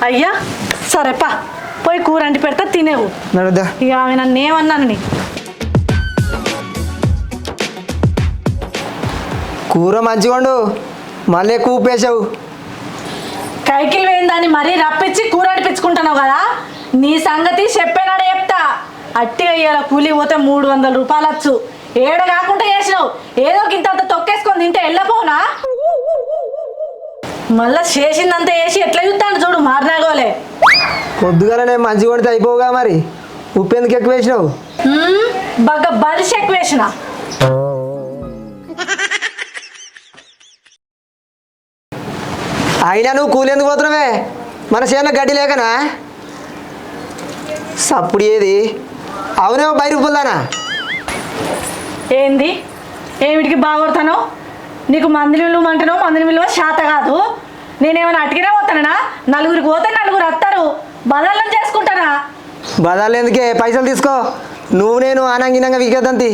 అయ్యా సరేపా పోయి కూర అంటి పెడతా తినేవు. నడుద్దా ఇక ఆమె నన్ను ఏమన్నాను నీ కూర మంచిగా ఉండు, మళ్ళీ ఎక్కువ ఉప్పేసావు. కైకిలు వేయిందాన్ని మరీ రప్పించి కూర అడిపించుకుంటున్నావు కదా, నీ సంగతి చెప్పేనాడే చెప్తా. అట్టిగా ఇవాళ కూలి పోతే 300 రూపాయలు వచ్చు. ఏడ కాకుండా చేసినావు, ఏదో ఇంత తొక్కేసుకొని తింటే వెళ్ళపోనా? మళ్ళా చేసిందంతా వేసి ఎట్లా చూస్తాను చూడు మారినాగోలే. పొద్దుగాల నేను మంచిగా కొడితే అయిపోవుగా, మరి ఉప్పు ఎందుకు ఎక్కువ వేసినావు? బాగా బలిసి ఎక్కువ వేసిన. అయినా నువ్వు కూలి ఎందుకు పోతున్నావే? మన చేనులో గడ్డి లేకనా? సప్పుడు ఏది? అవునేమో బయట పుల్లానా? ఏంది ఏమిటికి బాగొడతాను? నీకు మందిని విలువ అంటున్నావు, మందిని విలువ శాత కాదు. నేనేమైనా అటుకినే పోతానా? నలుగురికి పోతే నలుగురు వస్తారు, బదాలను చేసుకుంటానా? బదాలు ఎందుకే, పైసలు తీసుకో. నువ్వు నేను ఆనంగినంగా వికేద్దంతి.